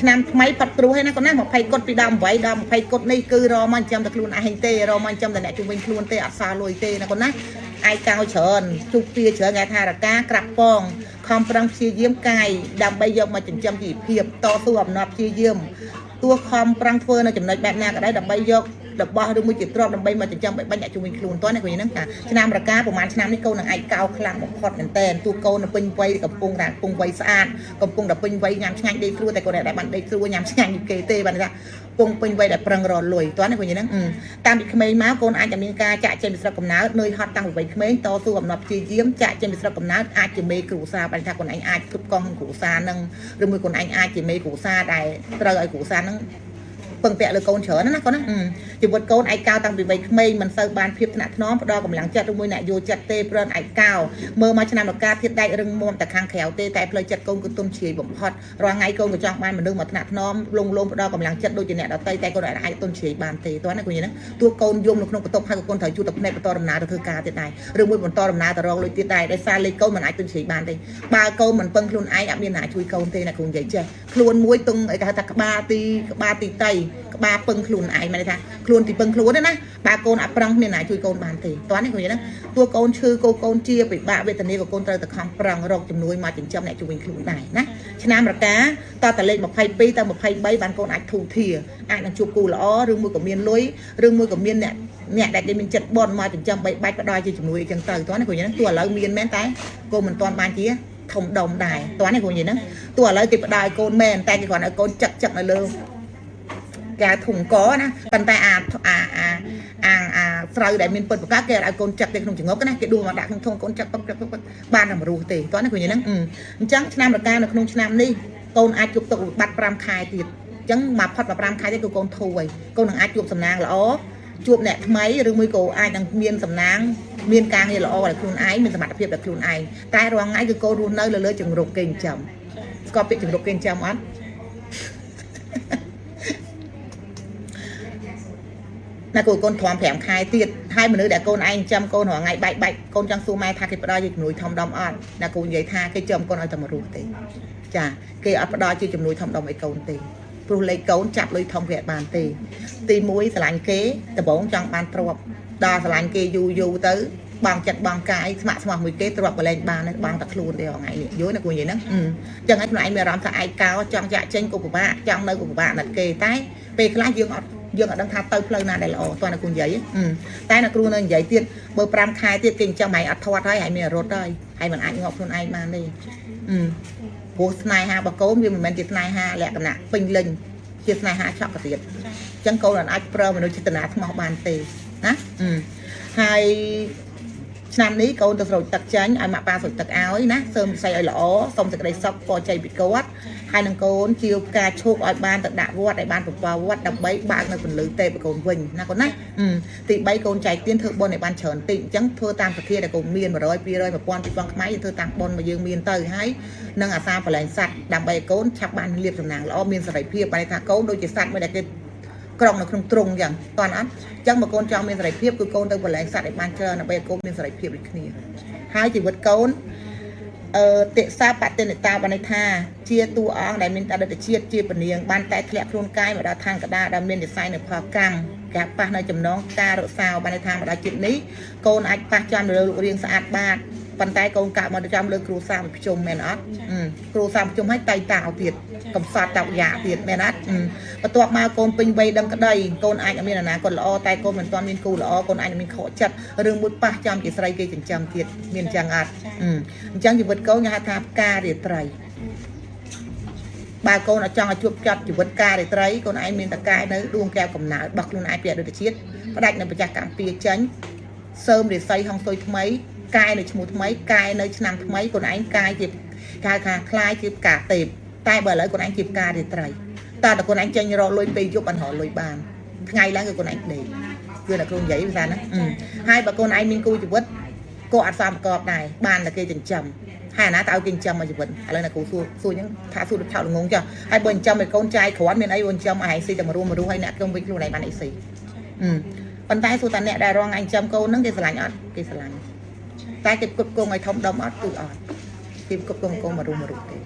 ឆ្នាំថ្មីផាត់ព្រួយណាកូនណា20កុដពីដើម8ដល់20កុដនេះគឺរមកចាំតែខ្លួនឯងទេរមកចាំតែអ្នកជំនាញខ្លួនទេអត់សារលុយទេណាកូនណាអាយកៅច្រើនជុកពីច្រើនគេថារកាក្រាប់ពងខំប្រឹងព្យាយាមកាយដើម្បីយកមកចិញ្ចឹមជីវភាពតស៊ូអំណត់ព្យាយាមទោះខំប្រឹងធ្វើនៅចំណុចបែបណាក៏ដោយដើម្បីយករបស់ឬមួយជាទ្រព្យដើម្បីមកចិញ្ចឹមបាញ់អ្នកជំនាញខ្លួនតើណាកូនហ្នឹងថាឆ្នាំរកាប្រហែលឆ្នាំនេះកូននឹងអាចកៅខ្លាំងបំផុតមែនតើទូកូននៅពេញវ័យកំពុងវ័យស្អាតកំពុងតែពេញវ័យញ៉ាំឆ្ងាញ់ដេកស្រួលតែកូនដែលបានដេកស្រួលញ៉ាំឆ្ងាញ់គេទេបានថាពងពេញវ័យដែលប្រឹងរលុយតើណាកូនហ្នឹងតាមពីក្មេងមកកូនអាចតែមានការចាក់ចេញពីស្រុកកំណើតនឿយហត់តាំងពីវ័យក្មេងតស៊ូអំណត់ព្យាយាមចាក់ចេញពីស្រុកកំណើតអាចជាមេគ្រួសារបានថាកូនឯងអាចគ្រប់កងគ្រួសារនឹងឬមួយកូនឯងអាចជាមេគ្រួសារដែលត្រូវឲ្យគ្រួសារនឹងពឹងពាក់លើកូនច្រើនណាកូនណាជីវិតកូនឯកោតាំងពីវ័យក្មេងមិនសូវបានភាពថ្នាក់ថ្នមផ្ដល់កម្លាំងចិត្តឬមួយអ្នកយកចិត្តទេព្រោះឯកោមើលមកឆ្នាំរកាធាតដែករឹងមាំតែខាងក្រៅទេតែផ្លូវចិត្តកូនគឺទុំជ្រាយបំផុតរាល់ថ្ងៃកូនក៏ចង់បានមនុស្សមកថ្នាក់ថ្នមលងផ្ដល់កម្លាំងចិត្តដូចជាអ្នកដទៃតែកូនអាចទុំជ្រាយបានទេតើណាកូនហ្នឹងទោះកូនយំនៅក្នុងបន្ទប់ហើយកូនត្រូវជួបតែភ្នែកបន្តដំណើរទៅធ្វើការទៀតដែរឬមួយបន្តដំណើរទៅរកលុយទៀតដែរដោយសារលេខកូនមិនអាចទុំជ្រាយបានទេបើកូនមិនពឹងខ្លួនឯងអត់មានអ្នកជួយកូនទេណាកូននិយាយចេះខ្លួនមួយទុំគេហៅថាក្បាលទីតីក្បាលពឹងខ្លួនឯងមានន័យថាខ្លួនទីពឹងខ្លួនណាបើកូនអត់ប្រឹងមានណាជួយកូនបានទេតើនេះគាត់និយាយហ្នឹងទោះកូនឈឺកូនជាពិបាកវេទនាក៏កូនត្រូវតែខំប្រឹងរកជំនួយមកចិញ្ចឹមអ្នកជួយខ្លួនដែរណាឆ្នាំរកាតតលេខ22ទៅ23បានកូនអាចធូរធាអាចនឹងជួបគូល្អឬមួយក៏មានលុយឬមួយក៏មានអ្នកដែលគេមានចិត្តបន់មកចិញ្ចឹមបីបាច់ផ្ដល់ជាជំនួយអីចឹងទៅតើនេះគាត់និយាយហ្នឹងទោះឥឡូវមានមែនតែកូនមិនទាន់បានជាធំដុំដែរតើនេះគាត់និយាយហ្នឹងទោះឥឡូវគេផ្ដល់ឲ្យកូនមែនតែគេគ្រាន់ឲ្យកូនចឹកនៅលើគេធុងកណាប៉ុន្តែអាស្រូវដែលមានពិតប្រកបគេឲ្យកូនចាក់ទៅក្នុងចង្អុកណាគេដួលមកដាក់ក្នុងធុងកូនចាក់បានតែរស់ទេតោះណាឃើញហ្នឹងអញ្ចឹងឆ្នាំរកានៅក្នុងឆ្នាំនេះកូនអាចជួបទុកវិបត្តិ5ខែទៀតអញ្ចឹងមកផុត5ខែទៀតគឺកូនធូរហើយកូននឹងអាចជួបសំណាងល្អជួបអ្នកថ្មីឬមួយក៏អាចនឹងមានសំណាងមានការងារល្អដល់ខ្លួនឯងមានសមត្ថភាពដល់ខ្លួនឯងតែរាល់ថ្ងៃគឺកូនរស់នៅលើចង្រុកគេចិញ្ចឹមស្គាល់ពាក្យចង្រុកគេចិញ្ចឹមអត់ណាកូនទ្រាំ5ខែទៀតហើយមនុស្សដែលកូនឯងចាំកូនរងថ្ងៃបែកកូនចង់សួរម៉ែថាគេផ្ដល់ជាជំនួយធំដុំអត់ណាកូននិយាយថាគេចាំកូនឲ្យតែមករស់ទេចាគេអត់ផ្ដល់ជាជំនួយធំដុំឲ្យកូនទេព្រោះលេខកូនចាប់លុយធំវាអត់បានទេទី1ស្រឡាញ់គេដំបូងចង់បានទ្រព្យដល់ស្រឡាញ់គេយូរទៅបងចិត្តបងកាយស្ម័គ្រស្មោះមួយគេទ្រព្យក៏លែងបានដែរបងតែខ្លួនទេថ្ងៃនេះយល់ណាគូនិយាយហ្នឹងអញ្ចឹងឲ្យខ្លួនឯងមានអារម្មណ៍ថាឯកោចង់ចាក់ចេញក៏ពិបាកចង់នៅក៏ពិបាកណាស់គេតែពេលខ្លះយើងអត់ដឹងថាទៅផ្លូវណាដែលល្អតើអ្នកគ្រូនិយាយតែអ្នកគ្រូនៅនិយាយទៀតបើ5ខែទៀតគេអញ្ចឹងហើយអត់ធាត់ហើយហើយមានរត់ហើយហើយមិនអាចងាប់ខ្លួនឯងបានទេព្រោះស្នេហារបស់កូនវាមិនមែនជាស្នេហាលក្ខណៈពេញលេញជាស្នេហាឆក់កទៀតអញ្ចឹងកូនអាចប្រើមនុស្សចេតនាថ្មោះបានទេណាហើយឆ្នាំនេះកូនទៅស្រោចទឹកចាញ់ឲ្យម៉ាក់ប៉ាស្រោចទឹកឲ្យណាសើមវិស័យឲ្យល្អសូមសេចក្តីសុខពរជ័យពីគាត់ហើយនឹងកូនជាផ្កាឈូកឲ្យបានទៅដាក់វត្តឲ្យបានប្រព័ន្ធវត្តដើម្បីបើកនៅពន្លឺទេពកូនវិញណាកូនណាទី3កូនចែកទានធ្វើបុណ្យឲ្យបានច្រើនតិចអញ្ចឹងធ្វើតាមសទ្ធាដែលកូនមាន100 200 1000 2000ខ្មែរធ្វើតាមបុណ្យមកយើងមានទៅហើយនឹងអាសាប្រឡែងសัตว์ដើម្បីឲ្យកូនឆាប់បានលៀបសំណាងល្អមានសេរីភាពបែរថាកូនដូចជាសัตว์មួយដែលគេក្រុងនៅក្នុងទ្រុងអញ្ចឹងតើអត់អញ្ចឹងបើកូនចង់មានសេរីភាពគឺកូនទៅប្រឡែងសัตว์ឲ្យបានច្រើនដើម្បីឲ្យកូនមានសេរីភាពដូចគ្នាហើយជីវិតកូនតិសាបតិនិតាបានន័យថាជាតួអង្គដែលមានអតីតជាតិជាពនាងបានតែធ្លាក់ខ្លួនកាយមកដល់ឋានកដាដែលមាននិស័យនៅផលកម្មការប៉ះនៅចំណងការរក្សាបានន័យថាមកដល់ជាតិនេះកូនអាចប៉ះចំលើរូបរាងស្អាតបាតប៉ុន្តែកូនកាក់មកចំលើគ្រួសារប្រជុំមែនអត់គ្រួសារប្រជុំឲ្យតៃតាវទៀតកំសត់តវយ៉ាទៀតមែនអត់បន្ទាប់មកកូនពេញវ័យដឹងក្តីកូនអាចមានអនាគតល្អតែកូនមិនទាន់មានគូល្អកូនអាចមានខកចិត្តរឿងមួយប៉ះចំជាស្រីគេចិញ្ចឹមទៀតមានអញ្ចឹងអត់អញ្ចឹងជីវិតកូនគេហៅថាផ្ការាត្រីបើកូនអត់ចង់ឲ្យជួបចត់ជីវិតការរាត្រីកូនឯងមានតកាយនៅដួងកែវកំណើតរបស់ខ្លួនឯងពីអតីតជាតិផ្ដាច់នៅប្រចាំកម្មពីចាញ់សើមរិស័យហងស៊ុយថ្មីកាយនៅឈ្មោះថ្មីកាយនៅឆ្នាំថ្មីខ្លួនឯងកាយជាការខ្លាយជាផ្កាទេពតែបើឥឡូវខ្លួនឯងជាផ្ការាត្រីតើតើខ្លួនឯងចេញរកលុយពេលយប់អត់រកលុយបានថ្ងៃឡើងគឺខ្លួនឯងដេកគឺតែខ្លួននិយាយវាណាហើយបើខ្លួនឯងមានគូជីវិតក៏អត់សមប្រកបដែរបានតែគេចិញ្ចឹមហើយអាណាតើឲ្យគេចិញ្ចឹមមកជីវិតឥឡូវណាគ្រូសួរអញ្ចឹងថាសួរទៅឆោតល្ងងចុះហើយបើចិញ្ចឹមឲ្យកូនចាយគ្រាន់មានអីបើចិញ្ចឹមឲ្យស៊ីតែមករស់ហើយអ្នកខ្ញុំវិញខ្លួនឯងបានអីស៊ីប៉ុន្តែសួរតាអ្នកដែលរងឯងចិញ្ចឹមកូនហ្នឹងគេស្រឡាញ់អត់គេស្រឡាញ់តែគេគ្រប់គ្រងឲ្យធំដុំអត់គឺអត់គេគ្រប់គ្រងកូនមករស់ទេ